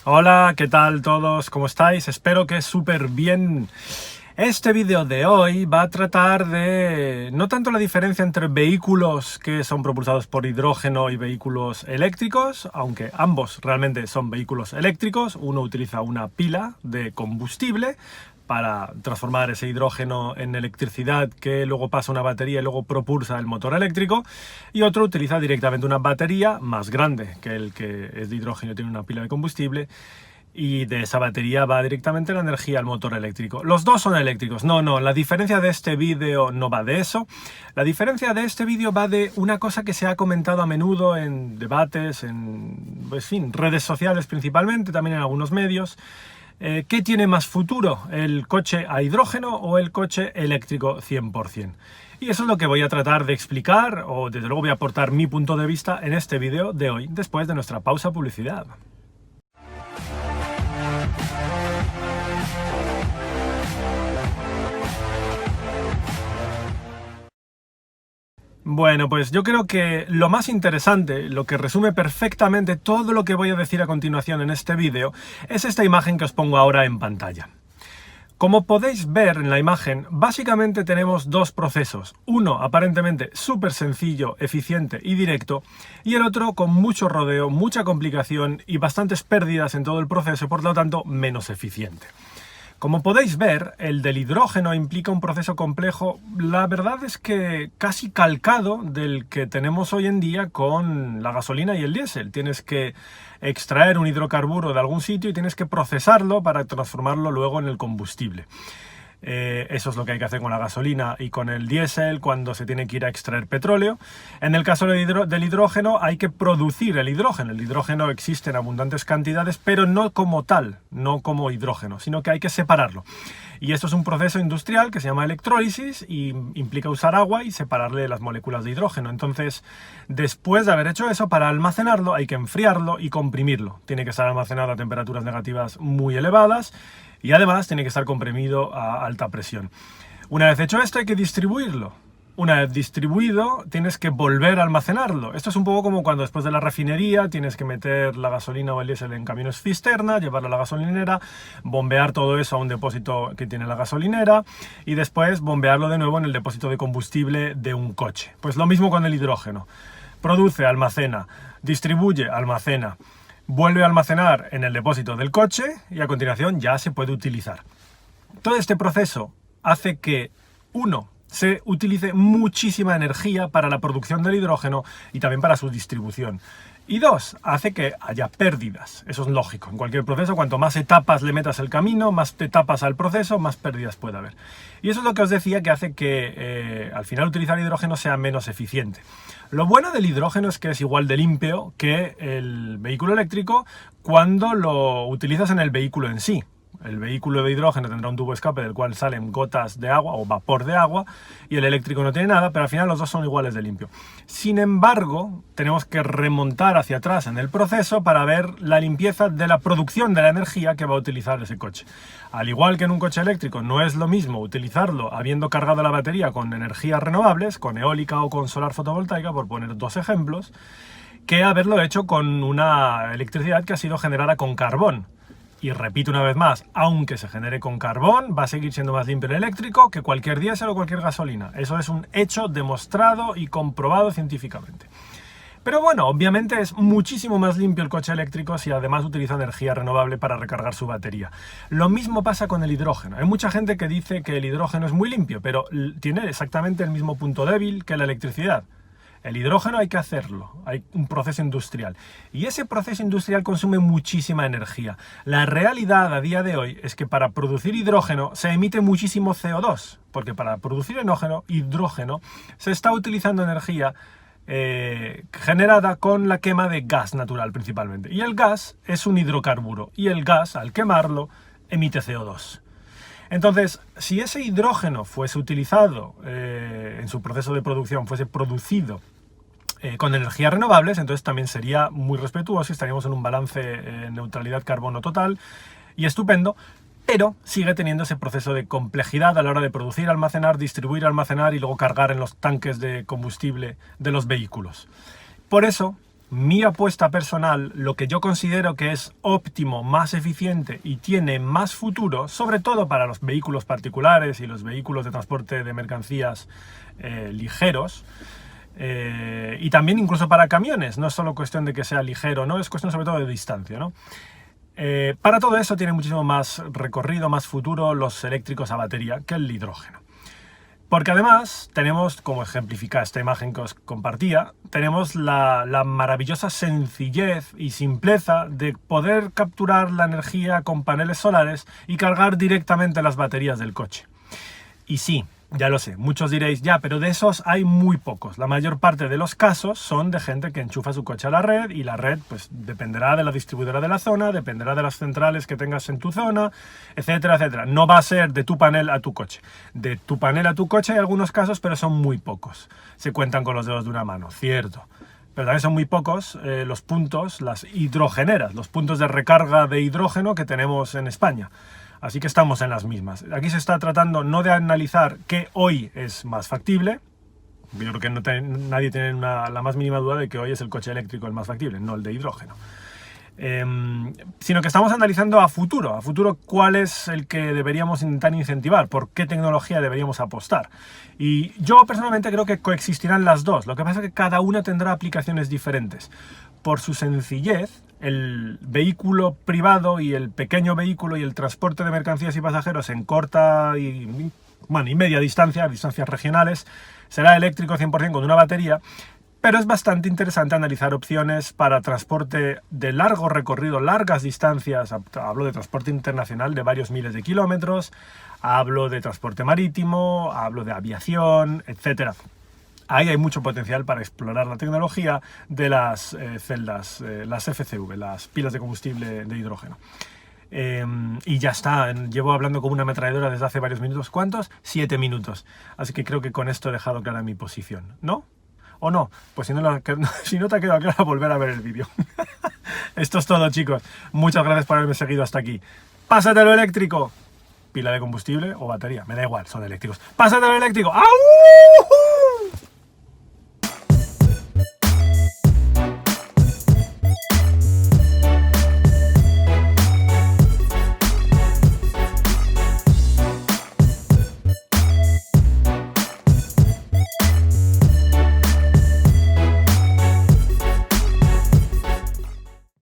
Hola, ¿qué tal todos? ¿Cómo estáis? Espero que súper bien. Este vídeo de hoy va a tratar de no tanto la diferencia entre vehículos que son propulsados por hidrógeno y vehículos eléctricos, aunque ambos realmente son vehículos eléctricos. Uno utiliza una pila de combustible para transformar ese hidrógeno en electricidad que luego pasa a una batería y luego propulsa el motor eléctrico, y otro utiliza directamente una batería más grande que el que es de hidrógeno y tiene una pila de combustible, y de esa batería va directamente la energía al motor eléctrico. Los dos son eléctricos. No, la diferencia de este vídeo no va de eso. La diferencia de este vídeo va de una cosa que se ha comentado a menudo en debates, en redes sociales principalmente, también en algunos medios. ¿Qué tiene más futuro? ¿El coche a hidrógeno o el coche eléctrico 100%? Y eso es lo que voy a tratar de explicar, o desde luego voy a aportar mi punto de vista en este vídeo de hoy, después de nuestra pausa publicidad. Bueno, pues yo creo que lo más interesante, lo que resume perfectamente todo lo que voy a decir a continuación en este vídeo, es esta imagen que os pongo ahora en pantalla. Como podéis ver en la imagen, básicamente tenemos dos procesos. Uno aparentemente súper sencillo, eficiente y directo, y el otro con mucho rodeo, mucha complicación y bastantes pérdidas en todo el proceso, por lo tanto menos eficiente. Como podéis ver, el del hidrógeno implica un proceso complejo, la verdad es que casi calcado del que tenemos hoy en día con la gasolina y el diésel. Tienes que extraer un hidrocarburo de algún sitio y tienes que procesarlo para transformarlo luego en el combustible. Eso es lo que hay que hacer con la gasolina y con el diésel cuando se tiene que ir a extraer petróleo. En el caso del hidrógeno hay que producir el hidrógeno. El hidrógeno existe en abundantes cantidades, pero no como tal, no como hidrógeno, sino que hay que separarlo. Y esto es un proceso industrial que se llama electrólisis y implica usar agua y separarle las moléculas de hidrógeno. Entonces, después de haber hecho eso, para almacenarlo hay que enfriarlo y comprimirlo. Tiene que estar almacenado a temperaturas negativas muy elevadas y además tiene que estar comprimido a alta presión. Una vez hecho esto hay que distribuirlo. Una vez distribuido, tienes que volver a almacenarlo. Esto es un poco como cuando después de la refinería tienes que meter la gasolina o el diésel en camiones cisterna, llevarlo a la gasolinera, bombear todo eso a un depósito que tiene la gasolinera y después bombearlo de nuevo en el depósito de combustible de un coche. Pues lo mismo con el hidrógeno. Produce, almacena, distribuye, almacena, vuelve a almacenar en el depósito del coche y a continuación ya se puede utilizar. Todo este proceso hace que, uno, se utilice muchísima energía para la producción del hidrógeno y también para su distribución. Y dos, hace que haya pérdidas. Eso es lógico. En cualquier proceso, cuanto más etapas le metas al camino, más etapas al proceso, más pérdidas puede haber. Y eso es lo que os decía que hace que al final utilizar hidrógeno sea menos eficiente. Lo bueno del hidrógeno es que es igual de limpio que el vehículo eléctrico cuando lo utilizas en el vehículo en sí. El vehículo de hidrógeno tendrá un tubo de escape del cual salen gotas de agua o vapor de agua y el eléctrico no tiene nada, pero al final los dos son iguales de limpio. Sin embargo, tenemos que remontar hacia atrás en el proceso para ver la limpieza de la producción de la energía que va a utilizar ese coche. Al igual que en un coche eléctrico, no es lo mismo utilizarlo habiendo cargado la batería con energías renovables, con eólica o con solar fotovoltaica, por poner dos ejemplos, que haberlo hecho con una electricidad que ha sido generada con carbón. Y repito una vez más, aunque se genere con carbón, va a seguir siendo más limpio el eléctrico que cualquier diésel o cualquier gasolina. Eso es un hecho demostrado y comprobado científicamente. Pero bueno, obviamente es muchísimo más limpio el coche eléctrico si además utiliza energía renovable para recargar su batería. Lo mismo pasa con el hidrógeno. Hay mucha gente que dice que el hidrógeno es muy limpio, pero tiene exactamente el mismo punto débil que la electricidad. El hidrógeno hay que hacerlo, hay un proceso industrial. Y ese proceso industrial consume muchísima energía. La realidad a día de hoy es que para producir hidrógeno se emite muchísimo CO2, porque para producir hidrógeno se está utilizando energía generada con la quema de gas natural principalmente. Y el gas es un hidrocarburo, y el gas, al quemarlo, emite CO2. Entonces, si ese hidrógeno fuese utilizado en su proceso de producción, fuese producido con energías renovables, entonces también sería muy respetuoso y estaríamos en un balance neutralidad carbono total y estupendo, pero sigue teniendo ese proceso de complejidad a la hora de producir, almacenar, distribuir, almacenar y luego cargar en los tanques de combustible de los vehículos. Por eso mi apuesta personal, lo que yo considero que es óptimo, más eficiente y tiene más futuro, sobre todo para los vehículos particulares y los vehículos de transporte de mercancías ligeros, y también incluso para camiones, no es solo cuestión de que sea ligero, ¿no? Es cuestión sobre todo de distancia, ¿no? Para todo eso tiene muchísimo más recorrido, más futuro los eléctricos a batería que el hidrógeno. Porque además tenemos, como ejemplifica esta imagen que os compartía, tenemos la maravillosa sencillez y simpleza de poder capturar la energía con paneles solares y cargar directamente las baterías del coche. Y sí, ya lo sé, muchos diréis, ya, pero de esos hay muy pocos. La mayor parte de los casos son de gente que enchufa su coche a la red y la red pues dependerá de la distribuidora de la zona, dependerá de las centrales que tengas en tu zona, etcétera, etcétera. No va a ser de tu panel a tu coche. De tu panel a tu coche hay algunos casos, pero son muy pocos. Se cuentan con los dedos de una mano, cierto. Pero también son muy pocos los puntos, las hidrogeneras, los puntos de recarga de hidrógeno que tenemos en España. Así que estamos en las mismas. Aquí se está tratando no de analizar qué hoy es más factible. Yo creo que nadie tiene la más mínima duda de que hoy es el coche eléctrico el más factible, no el de hidrógeno. Sino que estamos analizando a futuro cuál es el que deberíamos intentar incentivar, por qué tecnología deberíamos apostar. Y yo personalmente creo que coexistirán las dos. Lo que pasa es que cada una tendrá aplicaciones diferentes. Por su sencillez, el vehículo privado y el pequeño vehículo y el transporte de mercancías y pasajeros en corta y media distancia, distancias regionales, será eléctrico 100% con una batería, pero es bastante interesante analizar opciones para transporte de largo recorrido, largas distancias. Hablo de transporte internacional de varios miles de kilómetros, hablo de transporte marítimo, hablo de aviación, etcétera. Ahí hay mucho potencial para explorar la tecnología de las celdas, las FCV, las pilas de combustible de hidrógeno. Y ya está, llevo hablando como una ametralladora desde hace varios minutos. ¿Cuántos? 7 minutos. Así que creo que con esto he dejado clara mi posición, ¿no? ¿O no? Pues si no te ha quedado clara, volver a ver el vídeo. Esto es todo, chicos. Muchas gracias por haberme seguido hasta aquí. ¡Pásatelo eléctrico! Pila de combustible o batería, me da igual, son eléctricos. ¡Pásatelo eléctrico! ¡Au!